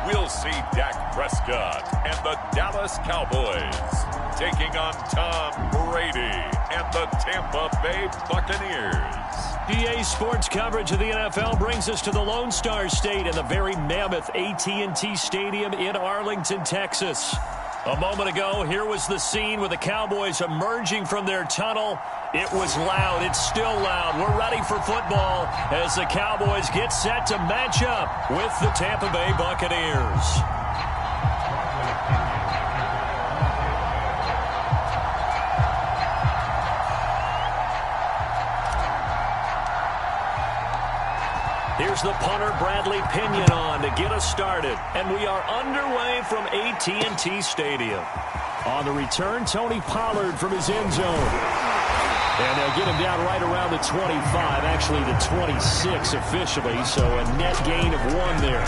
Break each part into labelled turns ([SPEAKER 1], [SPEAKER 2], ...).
[SPEAKER 1] we'll see Dak Prescott and the Dallas Cowboys taking on Tom Brady and the Tampa Bay Buccaneers.
[SPEAKER 2] EA Sports coverage of the NFL brings us to the Lone Star State and the very mammoth AT&T Stadium in Arlington, Texas. A moment ago, here was the scene with the Cowboys emerging from their tunnel. It was loud. It's still loud. We're ready for football as the Cowboys get set to match up with the Tampa Bay Buccaneers. Here's the punter, Bradley Pinion, on to get us started. And we are underway from AT&T Stadium. On the return, Tony Pollard from his end zone. And they'll get him down right around the 25, actually the 26 officially, so a net gain of 1 there.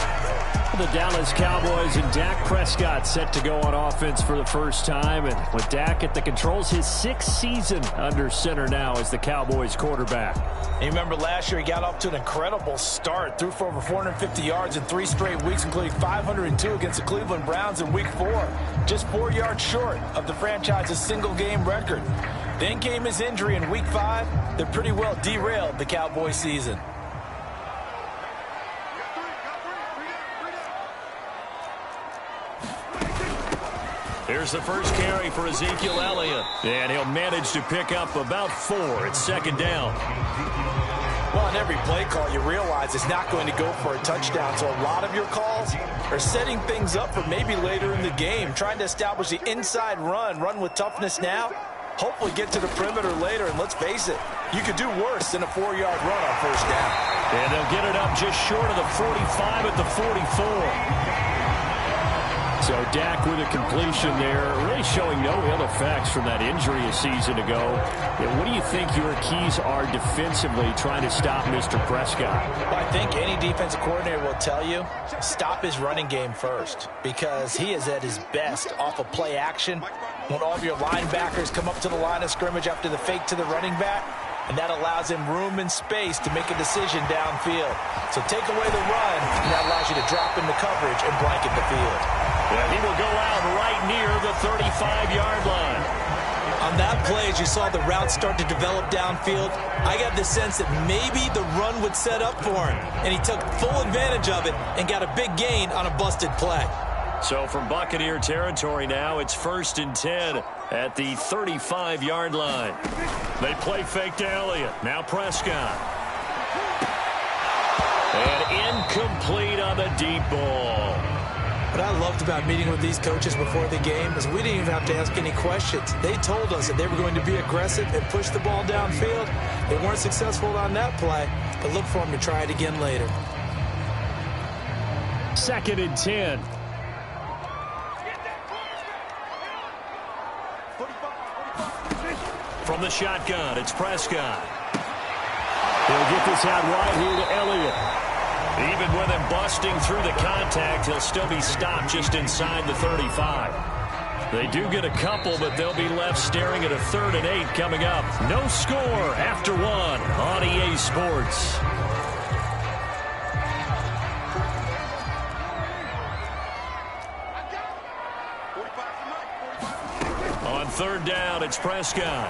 [SPEAKER 2] The Dallas Cowboys and Dak Prescott set to go on offense for the first time. And with Dak at the controls, his 6th season under center now as the Cowboys quarterback.
[SPEAKER 3] You remember last year he got off to an incredible start. Threw for over 450 yards in 3 straight weeks, including 502 against the Cleveland Browns in Week 4. Just 4 yards short of the franchise's single-game record. Then came his injury in Week 5 that pretty well derailed the Cowboys season.
[SPEAKER 2] Here's the first carry for Ezekiel Elliott. And he'll manage to pick up about 4. It's 2nd down.
[SPEAKER 3] Well, on every play call, you realize it's not going to go for a touchdown. So a lot of your calls are setting things up for maybe later in the game, trying to establish the inside run with toughness now, hopefully get to the perimeter later. And let's face it, you could do worse than a 4-yard run on 1st down.
[SPEAKER 2] And they'll get it up just short of the 45 at the 44. So Dak with a completion there, really showing no ill effects from that injury a season ago. And what do you think your keys are defensively trying to stop Mr. Prescott?
[SPEAKER 3] Well, I think any defensive coordinator will tell you, stop his running game first, because he is at his best off of play action when all of your linebackers come up to the line of scrimmage after the fake to the running back. And that allows him room and space to make a decision downfield. So take away the run, and that allows you to drop into coverage and blanket the field.
[SPEAKER 2] Yeah, he will go out right near the 35-yard line.
[SPEAKER 4] On that play, as you saw the route start to develop downfield, I got the sense that maybe the run would set up for him. And he took full advantage of it and got a big gain on a busted play.
[SPEAKER 2] So from Buccaneer territory now, it's 1st and 10 at the 35-yard line. They play fake to Elliott. Now Prescott. And incomplete on the deep ball.
[SPEAKER 4] What I loved about meeting with these coaches before the game is we didn't even have to ask any questions. They told us that they were going to be aggressive and push the ball downfield. They weren't successful on that play, but look for them to try it again later.
[SPEAKER 2] 2nd and 10. From the shotgun, it's Prescott. He'll get this out right here to Elliott. Even with him busting through the contact, he'll still be stopped just inside the 35. They do get a couple, but they'll be left staring at a 3rd and 8 coming up. No score after 1 on EA Sports. On 3rd down, it's Prescott.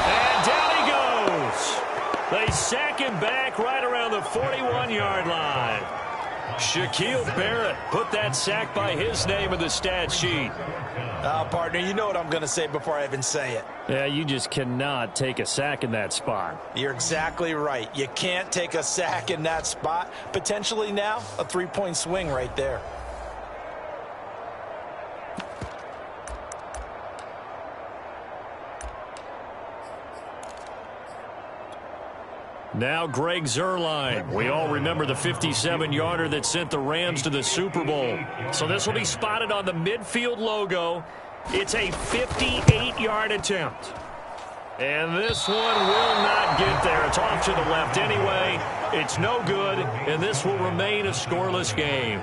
[SPEAKER 2] And down he goes. They sack him back right around the 41-yard line. Shaquille Barrett put that sack by his name in the stat sheet.
[SPEAKER 3] Partner, you know what I'm going to say before I even say it.
[SPEAKER 2] Yeah, you just cannot take a sack in that spot.
[SPEAKER 3] You're exactly right. You can't take a sack in that spot. Potentially now a 3-point swing right there.
[SPEAKER 2] Now Greg Zuerlein. We all remember the 57-yarder that sent the Rams to the Super Bowl. So this will be spotted on the midfield logo. It's a 58-yard attempt. And this one will not get there. It's off to the left anyway. It's no good, and this will remain a scoreless game.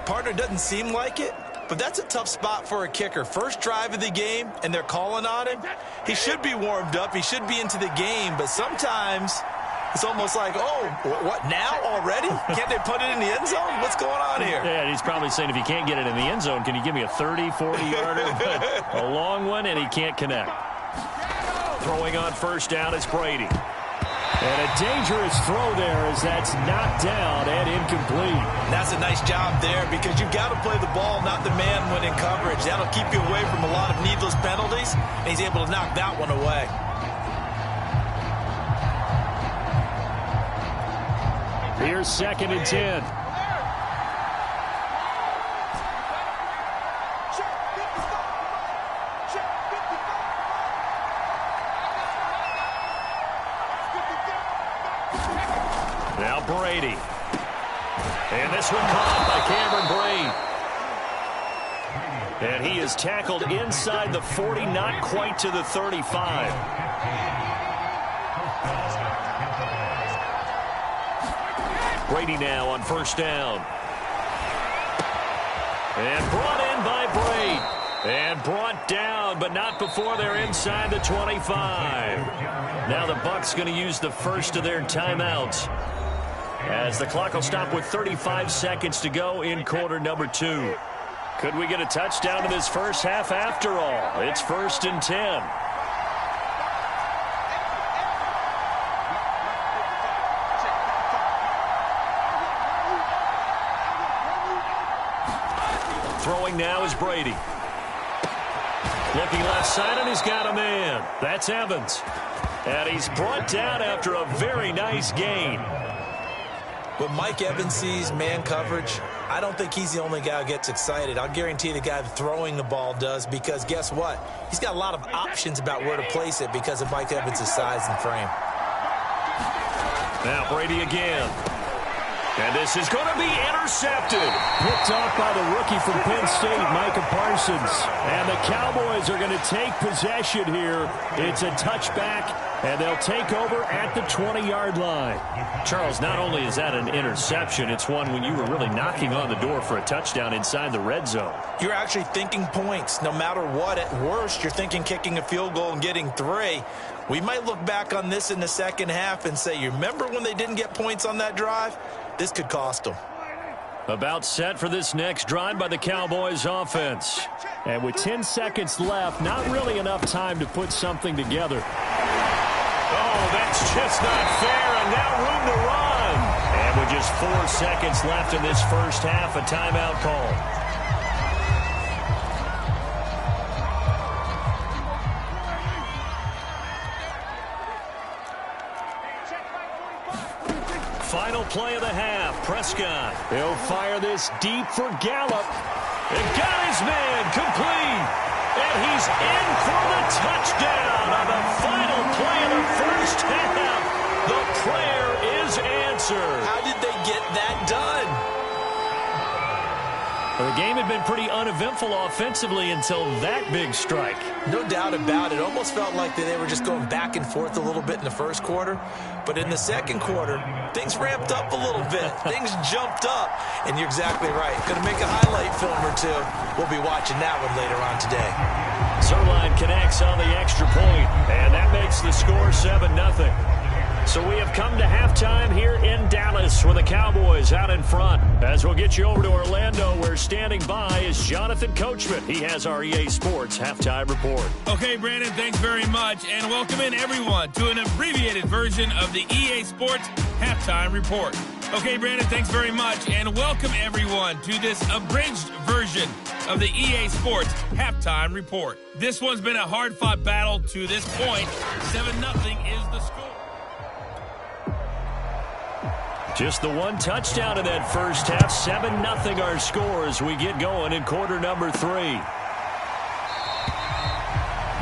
[SPEAKER 4] Partner, doesn't seem like it, but that's a tough spot for a kicker. First drive of the game, and they're calling on him. He should be warmed up. He should be into the game, but sometimes It's almost like, oh, what now already? Can't they put it in the end zone? What's going on here?
[SPEAKER 2] Yeah, and he's probably saying, if you can't get it in the end zone, can you give me a 30, 40-yarder? A long one, and he can't connect. Throwing on first down is Brady. And a dangerous throw there as that's knocked down and incomplete.
[SPEAKER 4] That's a nice job there because you've got to play the ball, not the man when in coverage. That'll keep you away from a lot of needless penalties, and he's able to knock that one away.
[SPEAKER 2] Here's 2nd and 10. Now Brady. And this one caught by Cameron Brate. And he is tackled inside the 40, not quite to the 35. Brady now on first down. And brought in by Brate. And brought down, but not before they're inside the 25. Now the Bucs going to use the first of their timeouts, as the clock will stop with 35 seconds to go in quarter number 2. Could we get a touchdown in this first half after all? It's 1st and 10. Throwing now is Brady. Looking left side, and he's got a man. That's Evans. And he's brought down after a very nice gain.
[SPEAKER 4] When Mike Evans sees man coverage, I don't think he's the only guy who gets excited. I'll guarantee the guy throwing the ball does, because guess what? He's got a lot of options about where to place it because of Mike Evans' size and frame.
[SPEAKER 2] Now Brady again. And this is going to be intercepted. Picked off by the rookie from Penn State, Micah Parsons. And the Cowboys are going to take possession here. It's a touchback, and they'll take over at the 20-yard line. Charles, not only is that an interception, it's one when you were really knocking on the door for a touchdown inside the red zone.
[SPEAKER 4] You're actually thinking points. No matter what, at worst, you're thinking kicking a field goal and getting 3. We might look back on this in the second half and say, you remember when they didn't get points on that drive? This could cost them.
[SPEAKER 2] About set for this next drive by the Cowboys offense. And with 10 seconds left, not really enough time to put something together. Oh, that's just not fair, and now room to run. And with just 4 seconds left in this first half, a timeout call. Final play of the half. Prescott. He'll fire this deep for Gallup. And got his man complete. And he's in for the touchdown on the final play of the first half. The prayer is answered.
[SPEAKER 4] How did they get that done?
[SPEAKER 2] Well, the game had been pretty uneventful offensively until that big strike.
[SPEAKER 4] No doubt about it. Almost felt like they were just going back and forth a little bit in the first quarter. But in the second quarter, things ramped up a little bit. Things jumped up. And you're exactly right. Going to make a highlight film or two. We'll be watching that one later on today.
[SPEAKER 2] Zerline connects on the extra point, and that makes the score 7-0. So we have come to halftime here in Dallas with the Cowboys out in front. As we'll get you over to Orlando, where standing by is Jonathan Coachman. He has our EA Sports Halftime Report.
[SPEAKER 5] Okay, Brandon, thanks very much. And welcome in, everyone, to an abbreviated version of the EA Sports Halftime Report. Okay, Brandon, thanks very much. And welcome, everyone, to this abridged version of the EA Sports Halftime Report. This one's been a hard-fought battle to this point. 7-0 is the score.
[SPEAKER 2] Just the one touchdown in that first half. 7-0 our score as we get going in quarter number 3.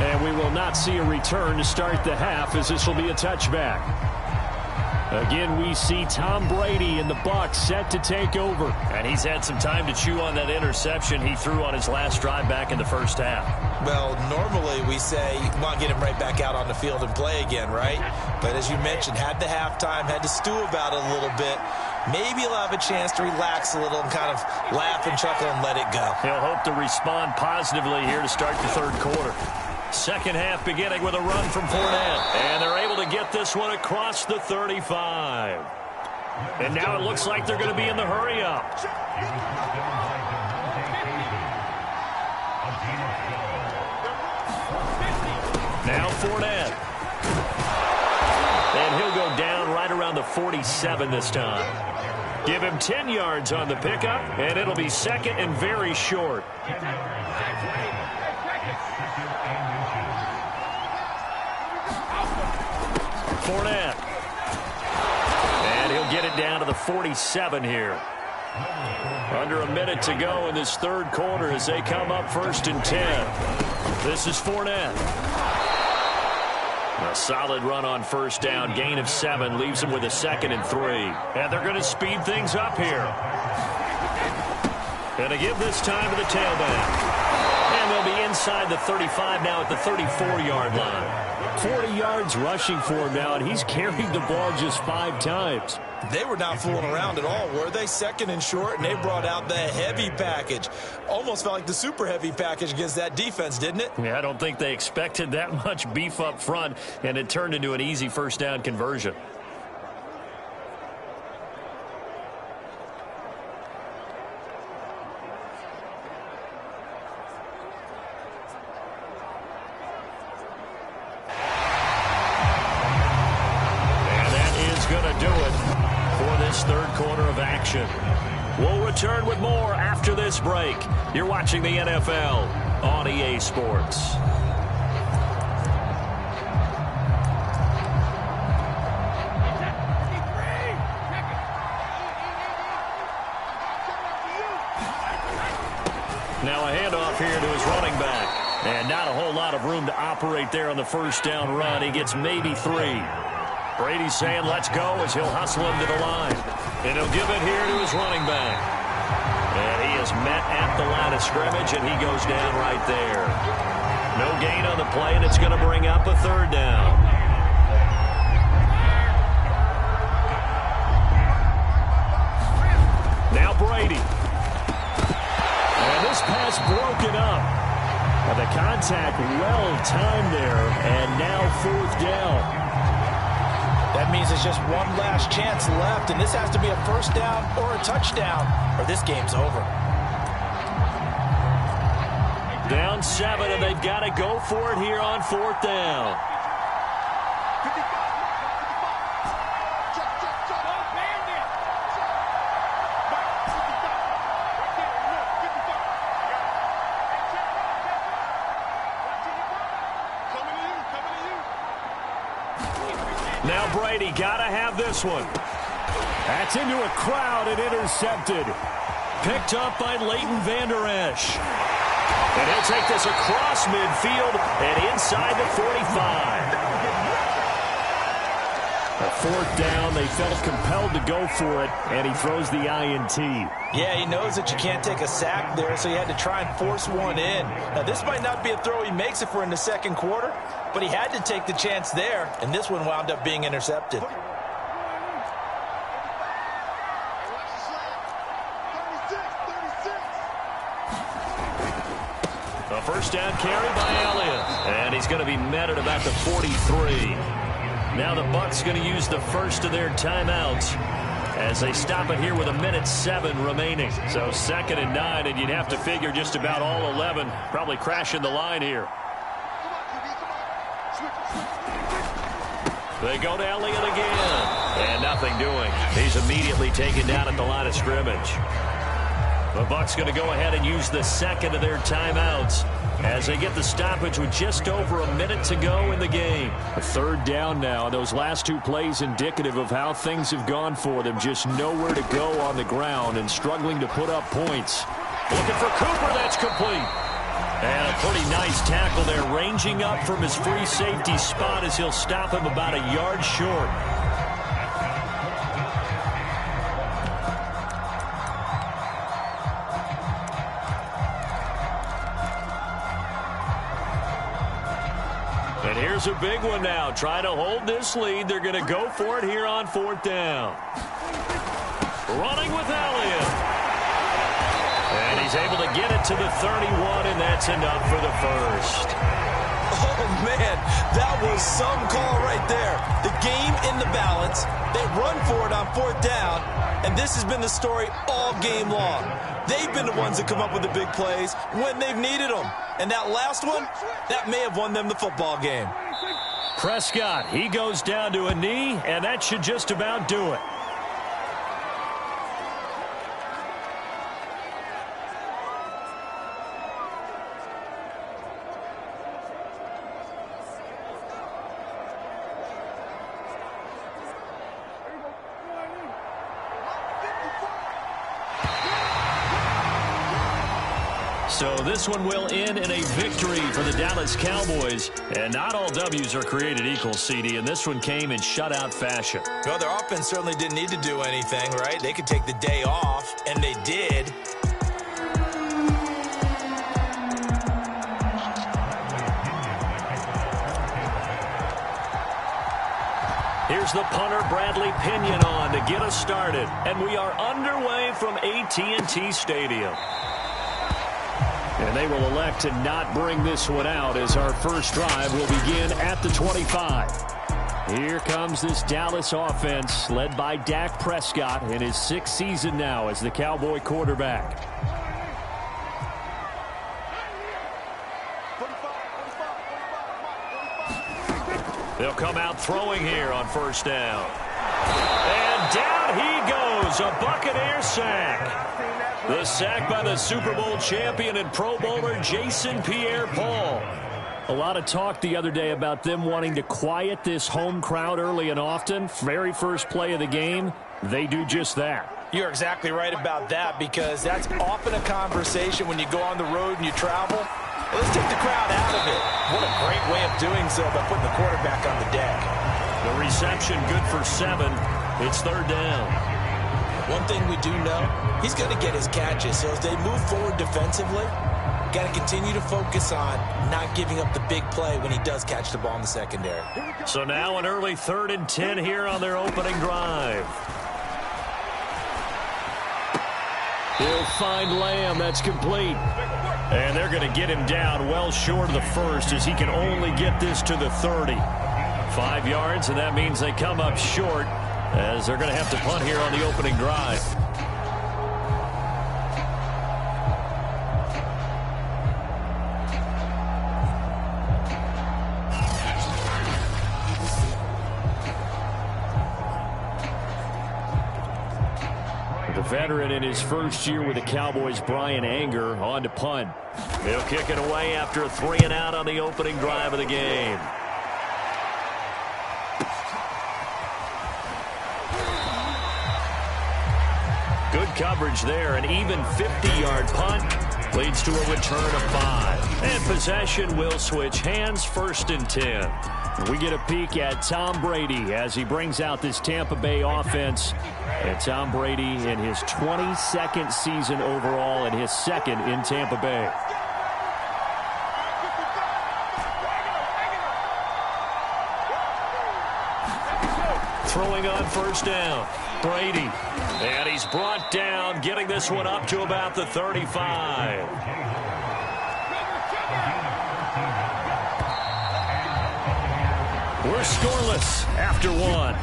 [SPEAKER 2] And we will not see a return to start the half, as this will be a touchback. Again, we see Tom Brady and the Bucs set to take over. And he's had some time to chew on that interception he threw on his last drive back in the first half.
[SPEAKER 4] Well, normally we say you want to get him right back out on the field and play again, right? But as you mentioned, had the halftime, had to stew about it a little bit. Maybe he'll have a chance to relax a little and kind of laugh and chuckle and let it go.
[SPEAKER 2] He'll hope to respond positively here to start the third quarter. Second half beginning with a run from Fournette. And they're able to get this one across the 35. And now it looks like they're going to be in the hurry-up. Now Fournette. And he'll go down right around the 47 this time. Give him 10 yards on the pickup, and it'll be second and very short. Fournette. And he'll get it down to the 47 here. Under a minute to go in this third quarter as they come up 1st and 10. This is Fournette. A solid run on first down. Gain of 7 leaves them with a 2nd and 3. And they're going to speed things up here. And to give this time to the tailback. And they'll be inside the 35 now at the 34-yard line. 40 yards rushing for him now, and he's carried the ball just 5 times.
[SPEAKER 4] They were not fooling around at all, were they? 2nd and short, and they brought out the heavy package. Almost felt like the super heavy package against that defense, didn't it?
[SPEAKER 2] Yeah, I don't think they expected that much beef up front, and it turned into an easy first down conversion. Third quarter of action. We'll return with more after this break. You're watching the NFL on EA Sports. Now a handoff here to his running back. And not a whole lot of room to operate there on the first down run. He gets maybe 3. Brady's saying let's go as he'll hustle him to the line. And he'll give it here to his running back. And he is met at the line of scrimmage, and he goes down right there. No gain on the play, and it's going to bring up a 3rd down. Now Brady. And this pass broken up. And the contact well timed there, and now 4th down.
[SPEAKER 3] That means there's just one last chance left, and this has to be a first down or a touchdown, or this game's over.
[SPEAKER 2] Down 7, and they've got to go for it here on 4th down. Now Brady got to have this one. That's into a crowd and intercepted. Picked up by Leighton Vander Esch. And he'll take this across midfield and inside the 45. A 4th down, they felt compelled to go for it, and he throws the INT.
[SPEAKER 3] Yeah, he knows that you can't take a sack there, so he had to try and force one in. Now, this might not be a throw he makes if we're in the second quarter, but he had to take the chance there, and this one wound up being intercepted.
[SPEAKER 2] A first down carry by Elliott, and he's going to be met at about the 43. Now the Bucs going to use the first of their timeouts as they stop it here with 1:07 remaining. So 2nd and 9, and you'd have to figure just about all 11 probably crashing the line here. They go to Elliott again, and nothing doing. He's immediately taken down at the line of scrimmage. The Bucs going to go ahead and use the second of their timeouts as they get the stoppage with just over a minute to go in the game. A 3rd down now. Those last 2 plays indicative of how things have gone for them. Just nowhere to go on the ground and struggling to put up points. Looking for Cooper. That's complete. And a pretty nice tackle there, ranging up from his free safety spot as he'll stop him about a yard short. And here's a big one now. Trying to hold this lead. They're going to go for it here on 4th down. Running with Elliott. And he's able to get it to the 31, and that's enough for the first.
[SPEAKER 4] Oh, man, that was some call right there. The game in the balance. They run for it on 4th down, and this has been the story all game long. They've been the ones that come up with the big plays when they've needed them. And that last one, that may have won them the football game.
[SPEAKER 2] Prescott, he goes down to a knee, and that should just about do it. So this one will end in a victory for the Dallas Cowboys. And not all W's are created equal, CD, and this one came in shutout fashion.
[SPEAKER 3] Well, their offense certainly didn't need to do anything, right? They could take the day off, and they did.
[SPEAKER 2] Here's the punter, Bradley Pinion, on to get us started. And we are underway from AT&T Stadium. And they will elect to not bring this one out as our first drive will begin at the 25. Here comes this Dallas offense led by Dak Prescott in his 6th season now as the Cowboy quarterback. They'll come out throwing here on 1st down. And down he goes, a Buccaneer sack. The sack by the Super Bowl champion and Pro Bowler Jason Pierre-Paul. A lot of talk the other day about them wanting to quiet this home crowd early and often. Very first play of the game, they do just that.
[SPEAKER 3] You're exactly right about that, because that's often a conversation when you go on the road and you travel. Let's take the crowd out of it. What a great way of doing so by putting the quarterback on the deck.
[SPEAKER 2] The reception good for 7. It's 3rd down.
[SPEAKER 3] One thing we do know, he's going to get his catches. So as they move forward defensively, got to continue to focus on not giving up the big play when he does catch the ball in the secondary.
[SPEAKER 2] So now an early 3rd and 10 here on their opening drive. He'll find Lamb. That's complete. And they're going to get him down well short of the 1st as he can only get this to the 30. 5 yards, and that means they come up short as they're going to have to punt here on the opening drive. The veteran in his first year with the Cowboys, Brian Anger, on to punt. He'll kick it away after a 3-and-out on the opening drive of the game. Good coverage there. An even 50-yard punt leads to a return of 5. And possession will switch hands, 1st and 10. We get a peek at Tom Brady as he brings out this Tampa Bay offense. And Tom Brady in his 22nd season overall and his 2nd in Tampa Bay. Throwing on 1st down. Brady. And he's brought down, getting this one up to about the 35. We're scoreless after 1.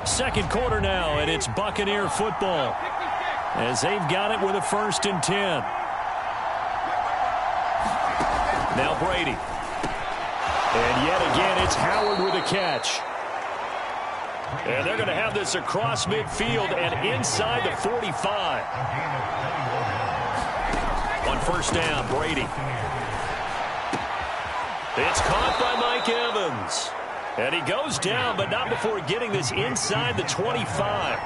[SPEAKER 2] 2nd quarter now, and it's Buccaneer football as they've got it with a 1st and 10. Now Brady. And yet again, it's Howard with a catch. And they're going to have this across midfield and inside the 45. On 1st down, Brady. It's caught by Mike Evans. And he goes down, but not before getting this inside the 25.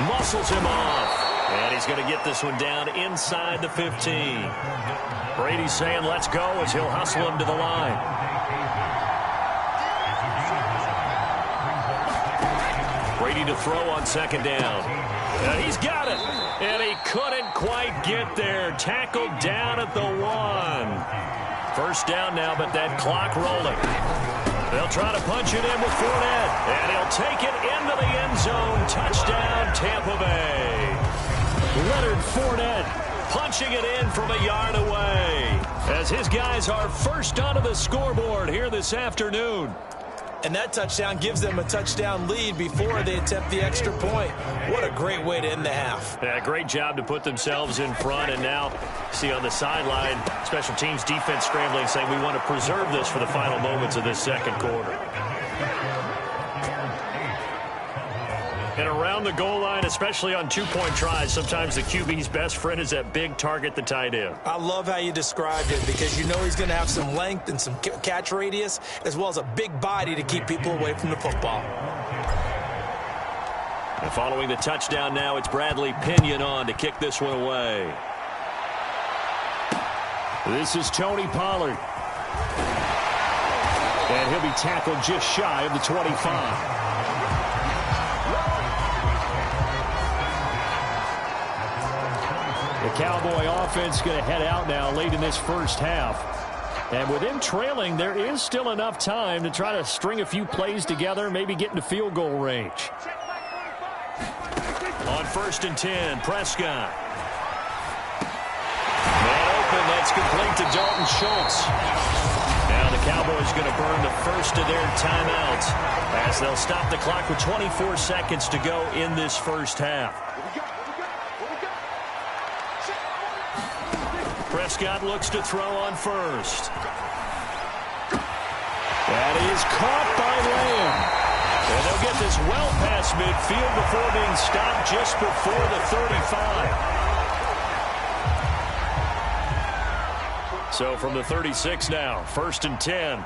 [SPEAKER 2] Muscles him off. And he's going to get this one down inside the 15. Brady's saying let's go as he'll hustle him to the line. Brady to throw on 2nd down. And he's got it. And he couldn't quite get there. Tackled down at the 1. 1st down now, but that clock rolling. They'll try to punch it in with Fournette, and he'll take it into the end zone. Touchdown, Tampa Bay. Leonard Fournette punching it in from a yard away as his guys are first onto the scoreboard here this afternoon.
[SPEAKER 3] And that touchdown gives them a touchdown lead before they attempt the extra point. What a great way to end the half.
[SPEAKER 2] Yeah, great job to put themselves in front. And now, see on the sideline, special teams defense scrambling, saying we want to preserve this for the final moments of this second quarter. And around the goal line, especially on two-point tries, sometimes the QB's best friend is that big target, the tight end.
[SPEAKER 3] I love how you described it because you know he's going to have some length and some catch radius as well as a big body to keep people away from the football.
[SPEAKER 2] And following the touchdown now, it's Bradley Pinion on to kick this one away. This is Tony Pollard. And he'll be tackled just shy of the 25. The Cowboy offense going to head out now late in this first half. And with them trailing, there is still enough time to try to string a few plays together, maybe get into field goal range. On 1st and 10, Prescott. Man open, that's complete to Dalton Schultz. Now the Cowboys going to burn the first of their timeouts as they'll stop the clock with 24 seconds to go in this first half. Prescott looks to throw on 1st. That is caught by Lamb. And they'll get this well past midfield before being stopped just before the 35. So from the 36 now, 1st and 10.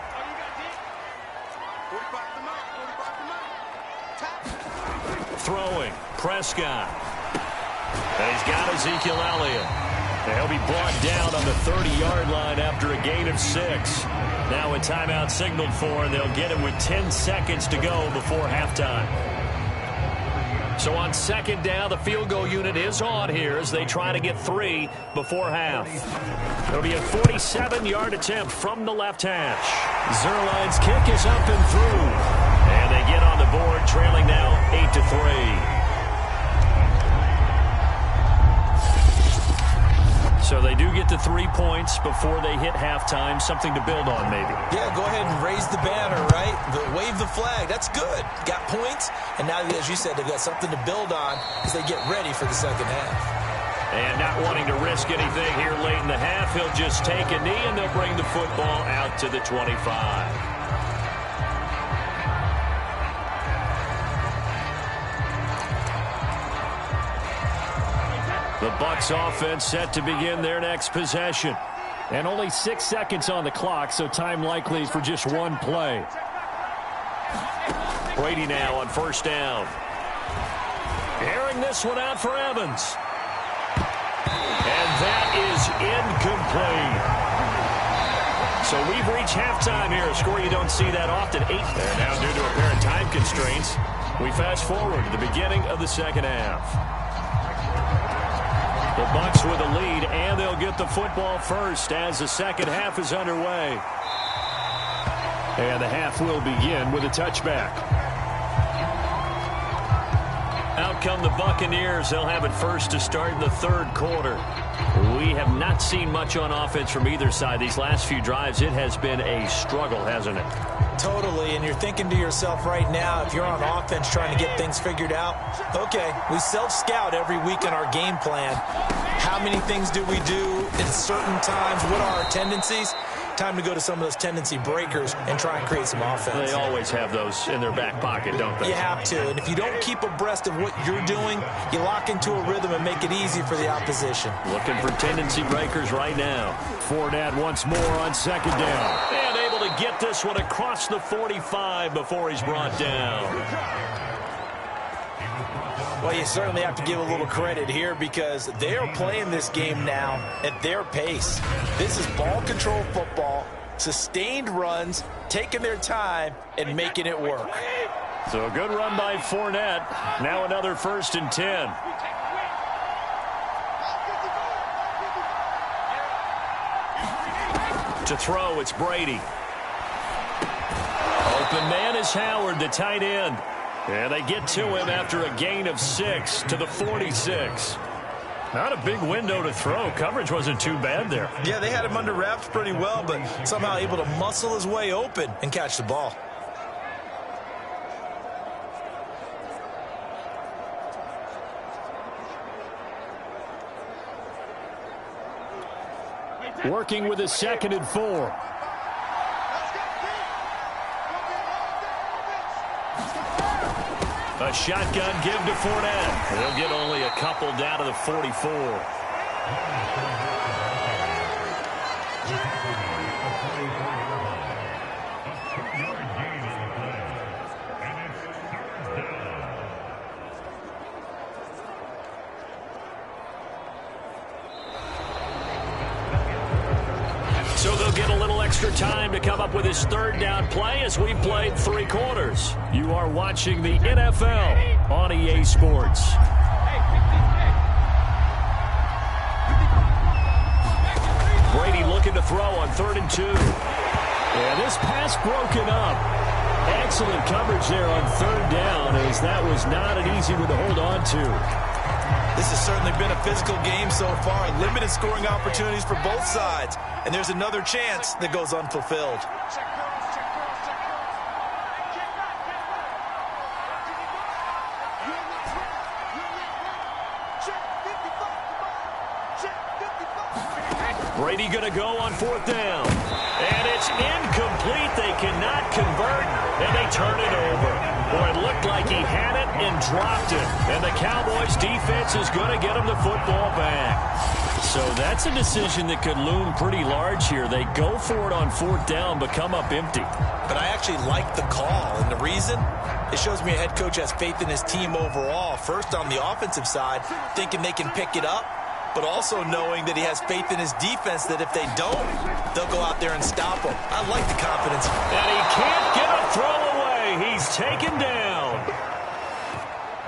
[SPEAKER 2] Throwing, Prescott. And he's got Ezekiel Elliott. They'll be brought down on the 30-yard line after a gain of 6. Now a timeout signaled for, and they'll get it with 10 seconds to go before halftime. So on 2nd down, the field goal unit is on here as they try to get 3 before half. It'll be a 47-yard attempt from the left hash. Zerline's kick is up and through. And they get on the board, trailing now 8-3. So they do get to 3 points before they hit halftime. Something to build on, maybe.
[SPEAKER 3] Yeah, go ahead and raise the banner, right? Wave the flag. That's good. Got points. And now, as you said, they've got something to build on as they get ready for the second half.
[SPEAKER 2] And not wanting to risk anything here late in the half, he'll just take a knee, and they'll bring the football out to the 25. The Bucs offense set to begin their next possession. And only 6 seconds on the clock, so time likely for just one play. Brady now on 1st down. Airing this one out for Evans. And that is incomplete. So we've reached halftime here, a score you don't see that often. 8. And now due to apparent time constraints, we fast forward to the beginning of the second half. The Bucs with a lead, and they'll get the football first as the second half is underway. And the half will begin with a touchback. Out come the Buccaneers. They'll have it first to start in the 3rd quarter. We have not seen much on offense from either side. These last few drives, it has been a struggle, hasn't it?
[SPEAKER 3] Totally, and you're thinking to yourself right now, if you're on offense trying to get things figured out, okay, we self-scout every week in our game plan. How many things do we do at certain times? What are our tendencies? Time to go to some of those tendency breakers and try and create some offense.
[SPEAKER 2] They always have those in their back pocket, don't they?
[SPEAKER 3] You have to, and if you don't keep abreast of what you're doing, you lock into a rhythm and make it easy for the opposition.
[SPEAKER 2] Looking for tendency breakers right now. Fournette once more on 2nd down. And able to get this one across the 45 before he's brought down.
[SPEAKER 3] Well, you certainly have to give a little credit here because they are playing this game now at their pace. This is ball control football, sustained runs, taking their time, and making it work.
[SPEAKER 2] So a good run by Fournette. Now another 1st and 10. To throw, it's Brady. Open man is Howard, the tight end. And they get to him after a gain of 6 to the 46. Not a big window to throw. Coverage wasn't too bad there.
[SPEAKER 3] Yeah, they had him under wraps pretty well, but somehow able to muscle his way open and catch the ball.
[SPEAKER 2] Working with a 2nd and 4. A shotgun give to Fournette. They'll get only a couple down to the 44. So they'll get a little extra time to come up with his 3rd down play as we played 3 quarters. You are watching the NFL on EA Sports. Brady looking to throw on 3rd and 2. And this pass broken up. Excellent coverage there on 3rd down, as that was not an easy one to hold on to.
[SPEAKER 3] This has certainly been a physical game so far. Limited scoring opportunities for both sides. And there's another chance that goes unfulfilled.
[SPEAKER 2] Brady going to go on 4th down. And it's incomplete. They cannot convert, and they turn it over. Boy, it looked like he had it and dropped it. And the Cowboys defense is going to get him the football back. So that's a decision that could loom pretty large here. They go for it on 4th down, but come up empty.
[SPEAKER 3] But I actually like the call, and the reason? It shows me a head coach has faith in his team overall. First, on the offensive side, thinking they can pick it up, but also knowing that he has faith in his defense that if they don't, they'll go out there and stop him. I like the confidence.
[SPEAKER 2] And he can't get a throw away. He's taken down.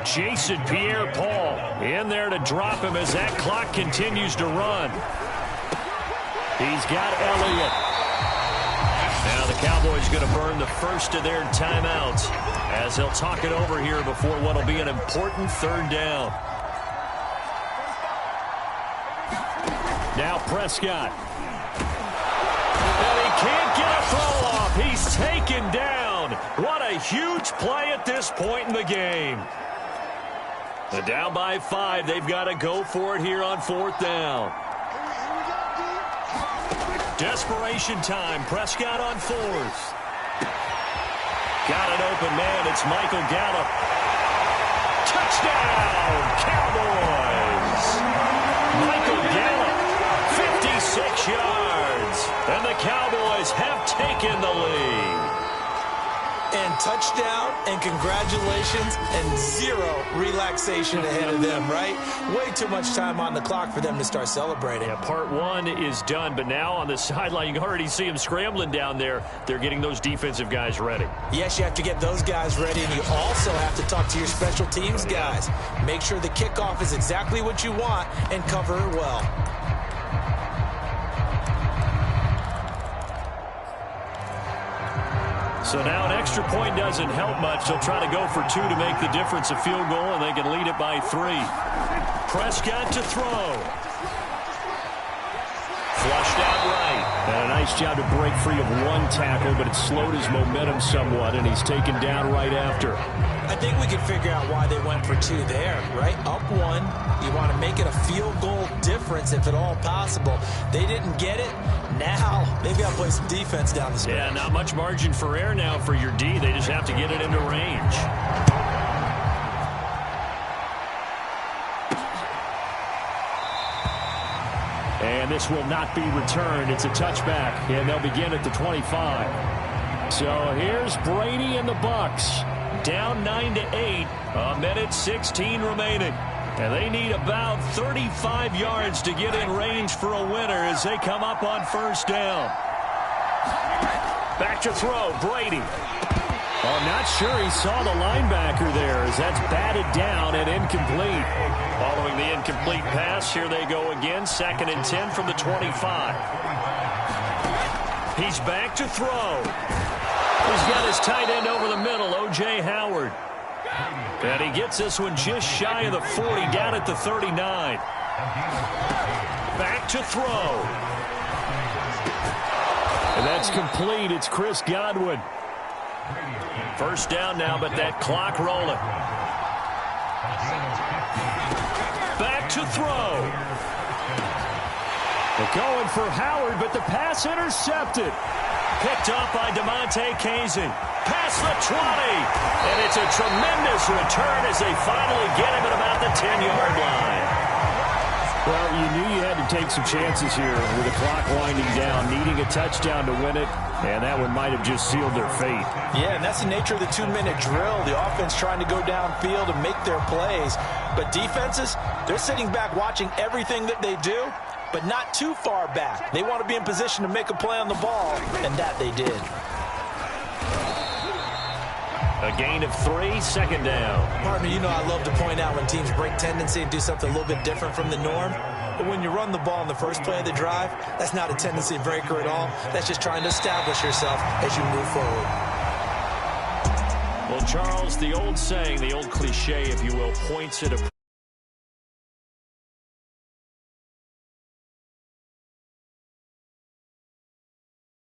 [SPEAKER 2] Jason Pierre-Paul in there to drop him as that clock continues to run. He's got Elliott. Now the Cowboys going to burn the first of their timeouts as they'll talk it over here before what will be an important 3rd down. Now Prescott. And he can't get a throw off. He's taken down. What a huge play at this point in the game. They're down by 5. They've got to go for it here on 4th down. Desperation time. Prescott on 4th. Got an open man. It's Michael Gallup. Touchdown, Cowboys. Michael Gallup, 56 yards. And the Cowboys have taken the lead.
[SPEAKER 3] And touchdown, and congratulations, and 0 relaxation ahead of them, right? Way too much time on the clock for them to start celebrating.
[SPEAKER 2] Yeah, part 1 is done, but now on the sideline, you can already see them scrambling down there. They're getting those defensive guys ready.
[SPEAKER 3] Yes, you have to get those guys ready, and you also have to talk to your special teams guys. Make sure the kickoff is exactly what you want and cover it well.
[SPEAKER 2] So now an extra point doesn't help much. They'll try to go for 2 to make the difference a field goal, and they can lead it by 3. Prescott to throw. Flushed out right. And a nice job to break free of 1 tackle, but it slowed his momentum somewhat, and he's taken down right after.
[SPEAKER 3] I think we can figure out why they went for 2 there, right? Up 1, you want to make it a field goal difference if at all possible. They didn't get it. Now they've got to play some defense down the stretch.
[SPEAKER 2] Yeah, not much margin for error now for your D. They just have to get it into range. And this will not be returned. It's a touchback, and they'll begin at the 25. So here's Brady and the Bucs. Down 9-8, a minute 16 remaining. And they need about 35 yards to get in range for a winner as they come up on 1st down. Back to throw, Brady. Oh, I'm not sure he saw the linebacker there as that's batted down and incomplete. Following the incomplete pass, here they go again. 2nd and 10 from the 25. He's back to throw. He's got his tight end over the middle, O.J. Howard. And he gets this one just shy of the 40, down at the 39. Back to throw. And that's complete. It's Chris Godwin. First down now, but that clock rolling. Back to throw. They're going for Howard, but the pass intercepted. Picked off by DeMonte Casey. Past the 20. And it's a tremendous return as they finally get him at about the 10-yard line. Well, you knew you had to take some chances here with the clock winding down, needing a touchdown to win it, and that one might have just sealed their fate.
[SPEAKER 3] Yeah, and that's the nature of the 2-minute drill. The offense trying to go downfield and make their plays. But defenses, they're sitting back watching everything that they do, but not too far back. They want to be in position to make a play on the ball, and that they did.
[SPEAKER 2] A gain of 3, second down.
[SPEAKER 4] Partner, you know I love to point out when teams break tendency and do something a little bit different from the norm. But when you run the ball in the first play of the drive, that's not a tendency breaker at all. That's just trying to establish yourself as you move forward.
[SPEAKER 2] Well, Charles, the old saying, the old cliche, if you will, points at a